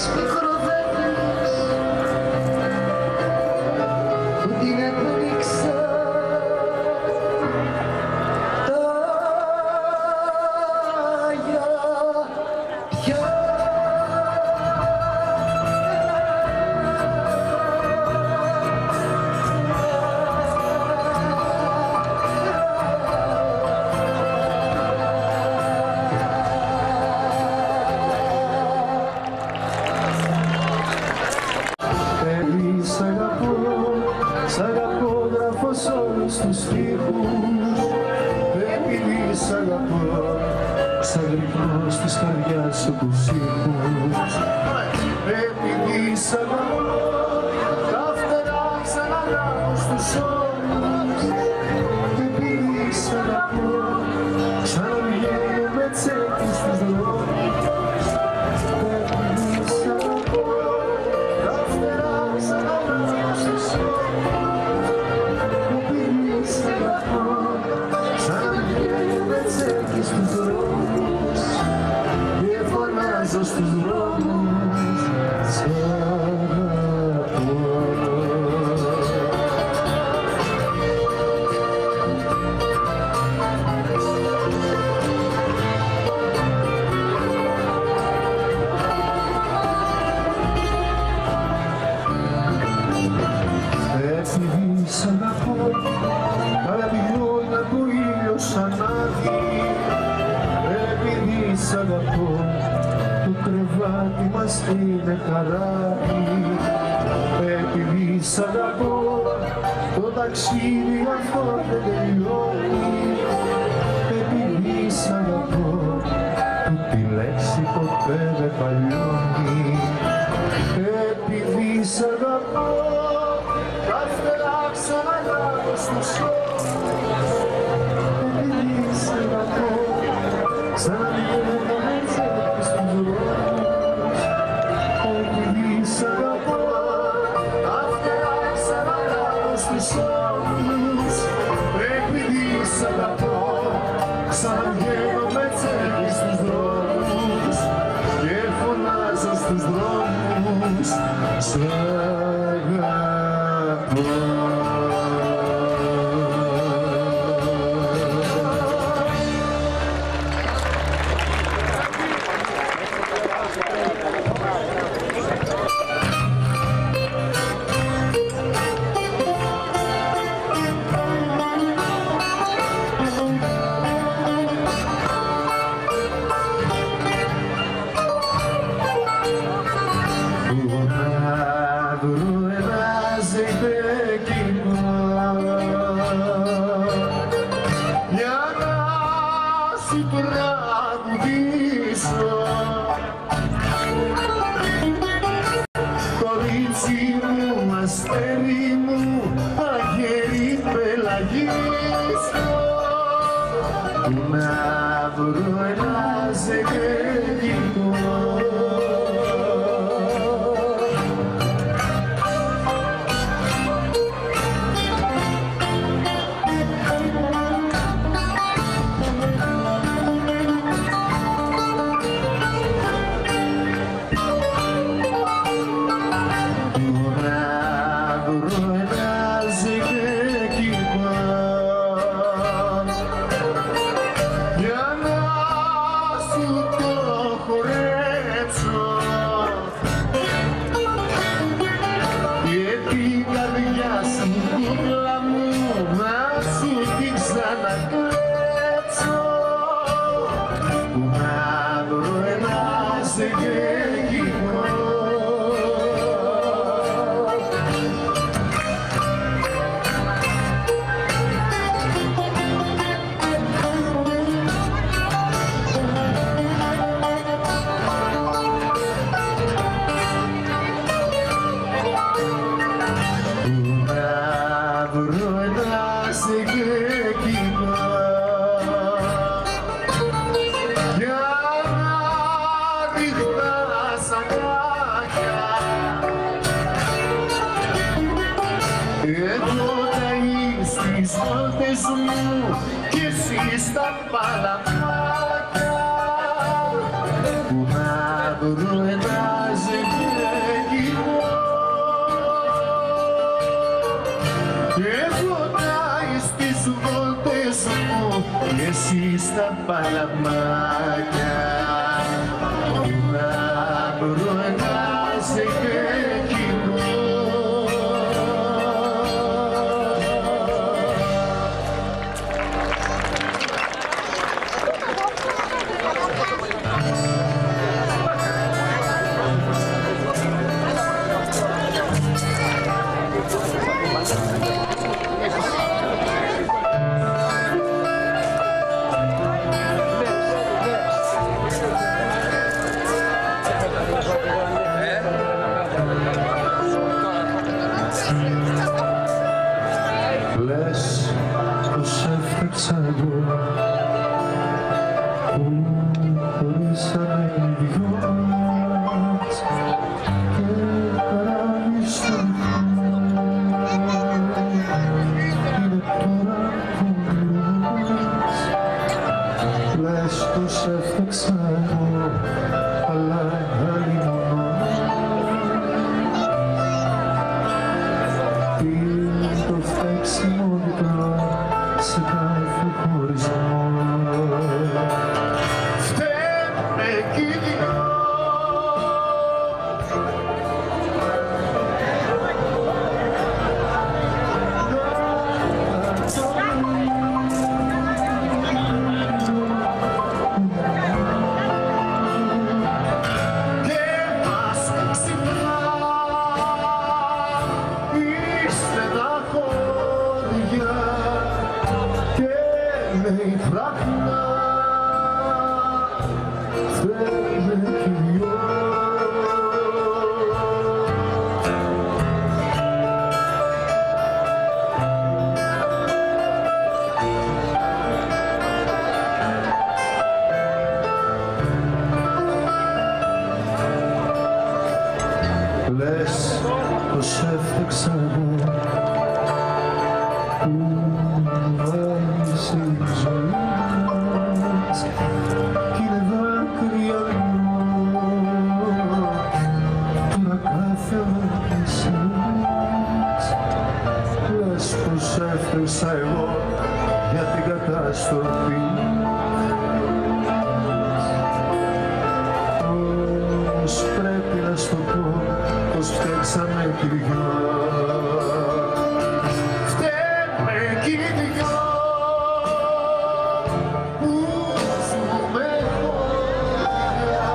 ξέρεις μη χοροδεύεις που την έπνιξα τα γιαγιά. Σ' αγαπώ, γράφω σ' όλους τους στίχους. Επειδή σ' αγαπώ, ξαγρυπνώ στις καρδιάς σου τους ήχους. Επειδή σ' αγαπώ, τα φτερά ξαναγράφω στους ώμους. Επειδή σ' αγαπώ, ξαναβγαίνω με τσέπη στους δρόμους. Επειδή σ' αγαπώ, τα φτερά ξαναγράφω στους ώμους. Στους δρόμους και φωνάζω στους δρόμους σ' αγαπώ. Επειδή σ' αγαπώ, παραδειγνώνα το ήλιος ανάβει. Επειδή σ' αγαπώ, το κρεβάτι μας είναι χαράδι. Επειδή σ' αγαπώ, το ταξίδι αυτό δεν τελειώνει. Επειδή σ' αγαπώ, τη λέξη ποτέ δεν παλιώνει. Επειδή σ' αγαπώ, τα φτερά ξαναγράφω στους ώμους. Επειδή σ' αγαπώ, ξαναβγαίνω με τσέπη στους δρόμους. Επειδή σ' αγαπώ, τα φτερά ξαναγράφω στους ώμους. Επειδή σ' αγαπώ, ξαναβγαίνω με τσέπη στους δρόμους και φωνάζω στους δρόμους σ' αγαπώ. Για να σου τραγουδήσω, κορίτσι μου, αστέρι μου, αγέρι πελαγίσιο, να βρω ένα ζευγένικο. τις βόλτες μου κι εσύ στα παλαμάκια που να βρω φωνάζεται κοινό και φωνάει στις βόλτες μου και εσύ στα παλαμάκια να φωνάζεται κοινό. Λες πως έφταξα εγώ που χωρίσαμε οι δυο μας και καράβι στο είναι τώρα που μιλάς. Λες πως έφταξα εγώ αλλά άλλη μόνο το φταίξιμο διπλό σε κάθε χωρισμό. Φταίμε κι οι δυο. Και μας ξυπνά με η φράχνα φταίμε κι οι δυο. Λες πως έφταξα εγώ που βάζεις η ζωή μας κι είναι δάκρυα τώρα κάθε μέρα εσείς. Λες πως έφταξα εγώ για την καταστροφή όμως πρέπει να σου πω πως φταίξαμε κι οι δυο. Φταίμε κι οι δυο που ζούμε χώρια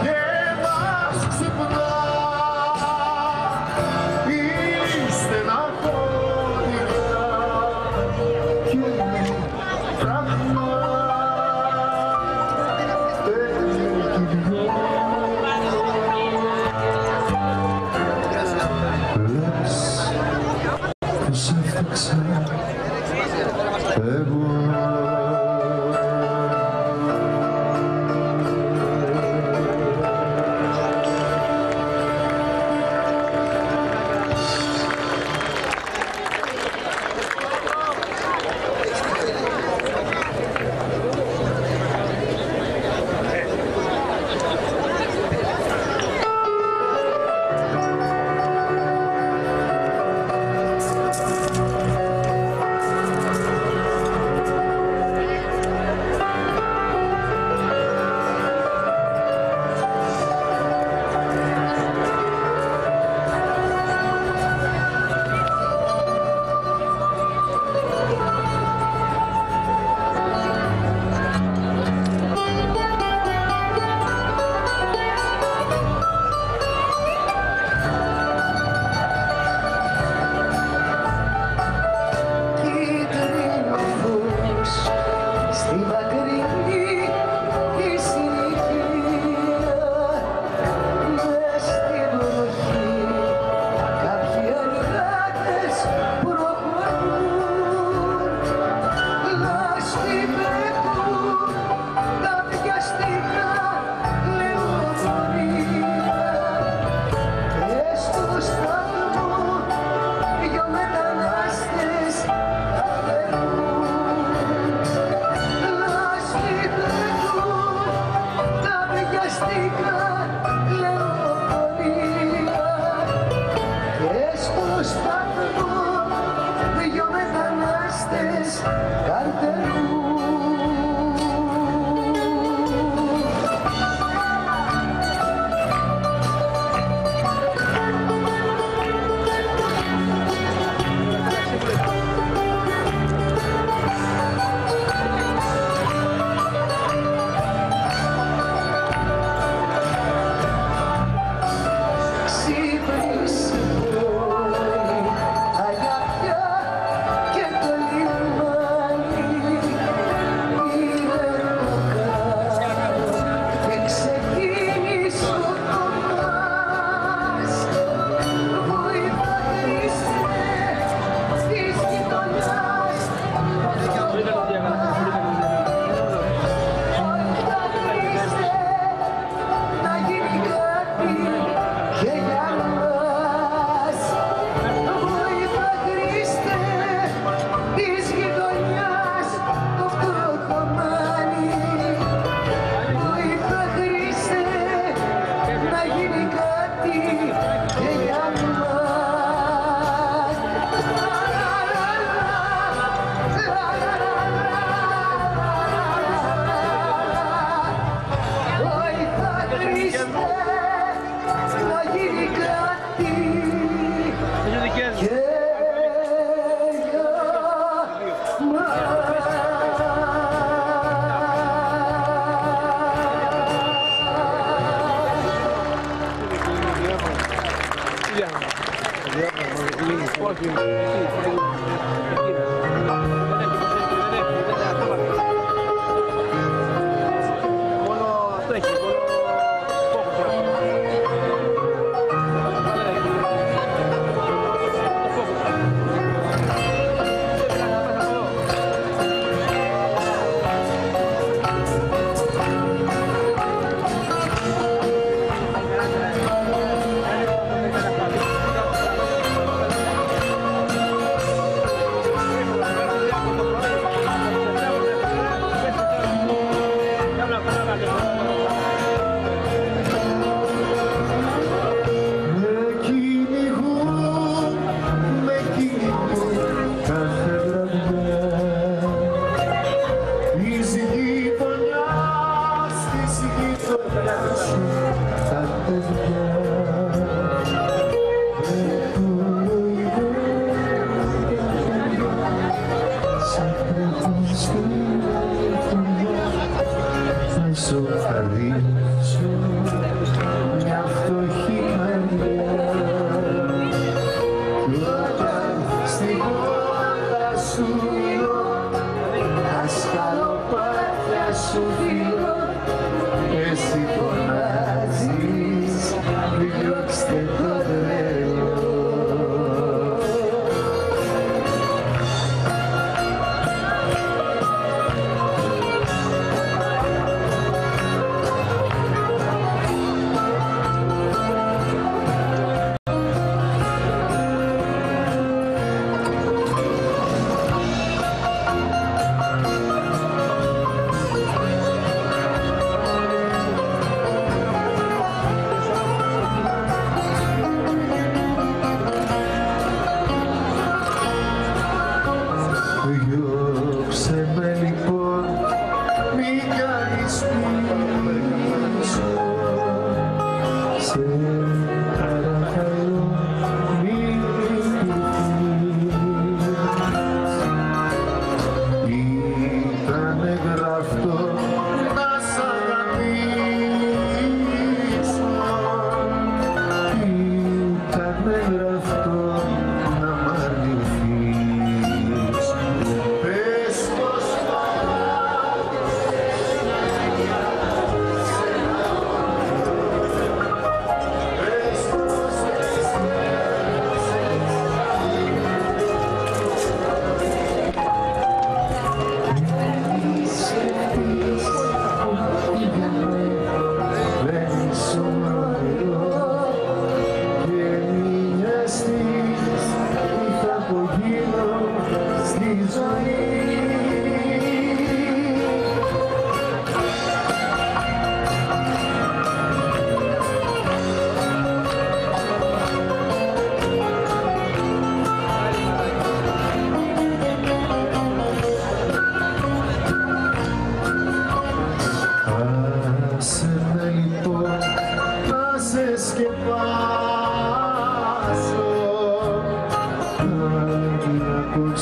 και μας ξυπνά η στεναχώρια και φράχνα. Λες πως έφταξα εγώ.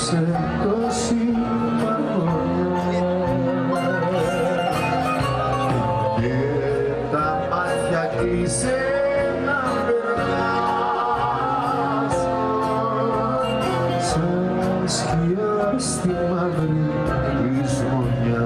σε τόση παγωνιά και τα μάτια κλείσε να περνάς σαν σκιά στη μαύρη λησμονιά.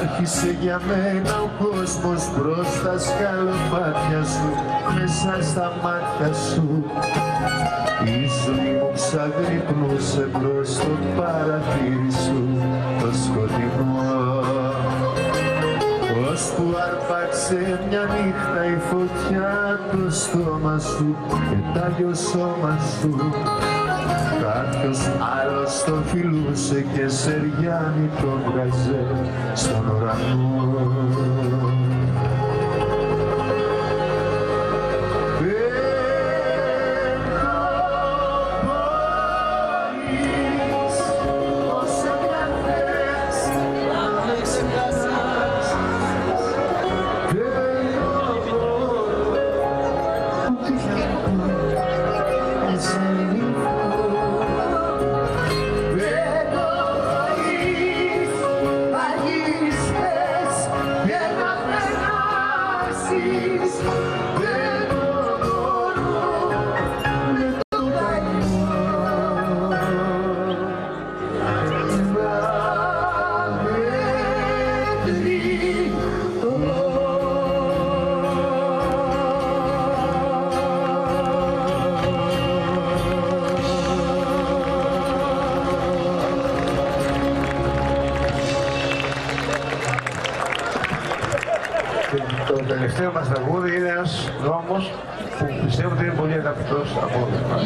Άρχισε για μένα ο κόσμος μπρος στα σκαλοπάτια σου, μέσα στα μάτια σου. Η ζωή μου ξαγρυπνούσε μπρος στο παραθύρι σου, το σκοτεινό. Ώσπου αρπάξε μια νύχτα η φωτιά το στόμα σου και τάγιο σώμα σου. Κάποιος άλλος το φιλούσε και σεριάνι το βγάζε στον ουρανό. Το τελευταίο μας τραγούδι είναι ένας δρόμος που πιστεύω ότι είναι πολύ αγαπητός από όλους μας.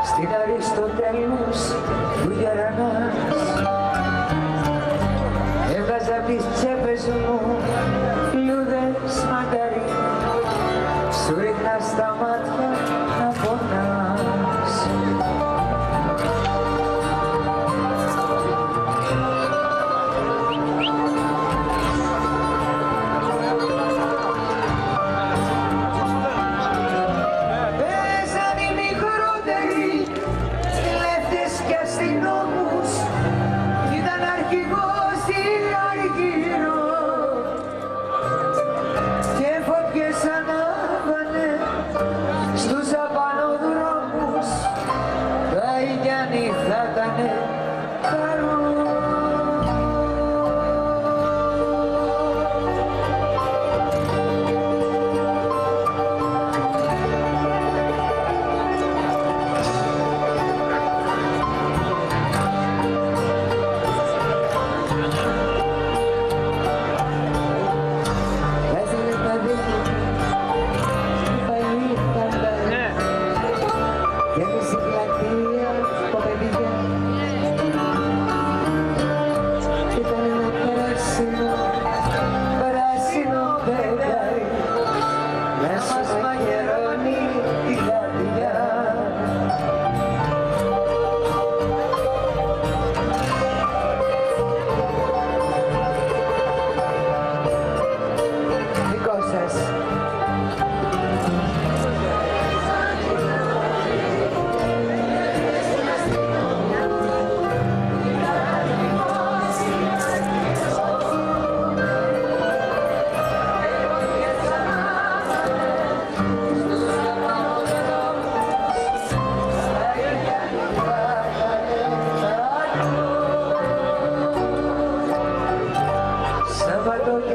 Στην Αριστοτέλους του Γερανάς έβγαζα απ' τις τσέπες μου φλούδες μανταρί, σου ρίχνα στα μάτια να πονάς.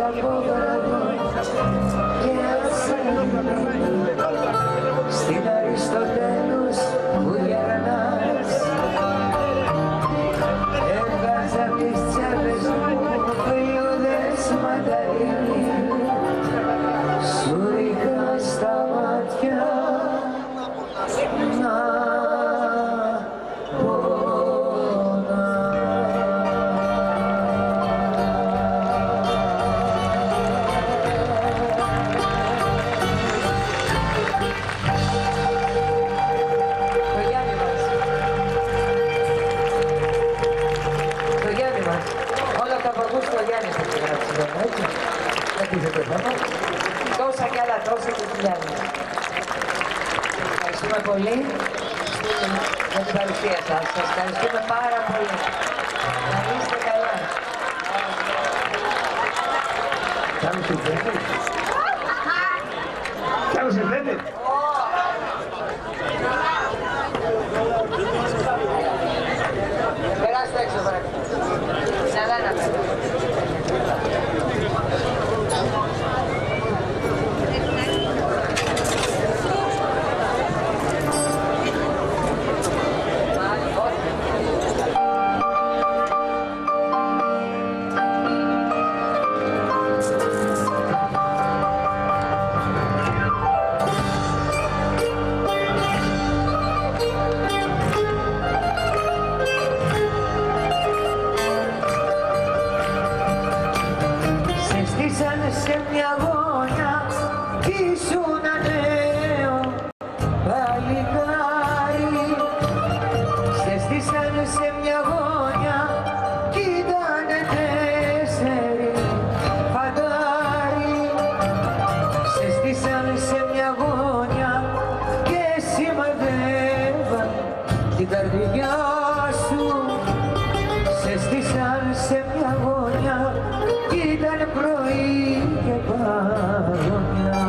από βράδυ και ασθενή στην Αριστοτέλους που γερνάς. Έβγαζα απ' τις τσέπες μου φλούδες μανταρίνι, σου ρίχα στα μάτια να τόσα κι άλλα τόσα και χιλιάδες. Ευχαριστούμε πολύ για την παρουσία σας. Σας ευχαριστούμε πάρα πολύ. Να είστε καλά. Κι άλλο συμβαίνει. Κι άλλο συμβαίνει. Περάστε έξω, παρακαλώ. Καλά να πέρα. Σε μια γωνιά κι ήσουν νέο παλικάρι. Σε στήσαν σε μια γωνιά κι ήτανε 4 φαντάρι. Σε στήσαν σε μια γωνιά και σημαδεύαν την καρδιά σου. Σε στήσαν σε μια γωνιά κι ήταν πρωί και παγωνιά.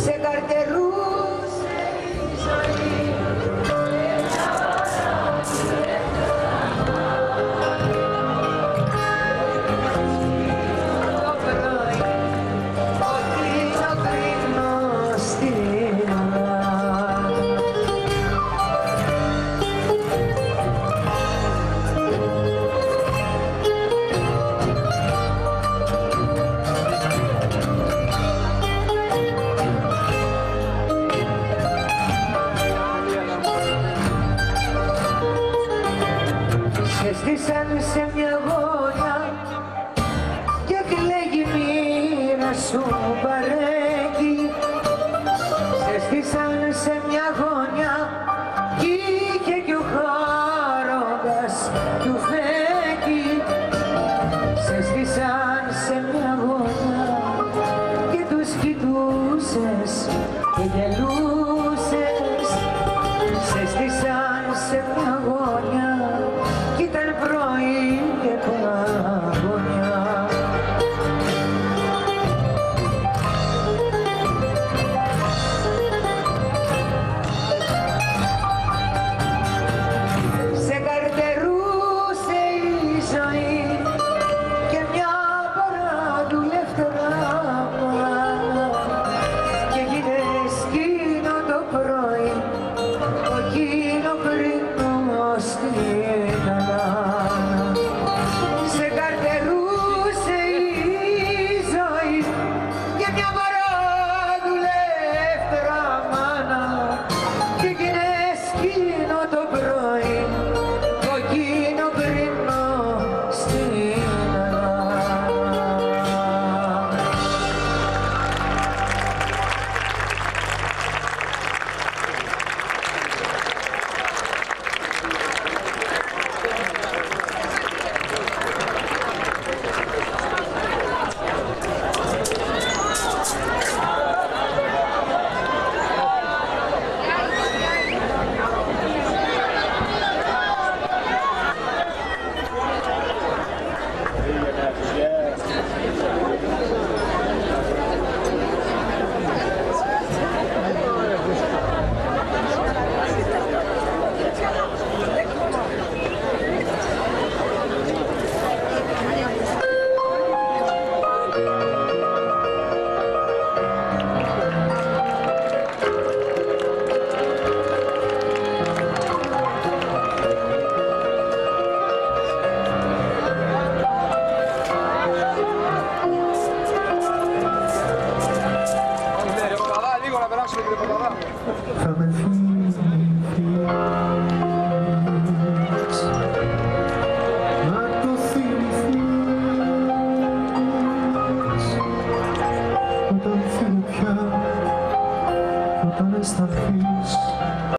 Σε καρτερούς η ζωή το πρωί ότι το κρίνω στην ουρά. Σε στήσαν σε μια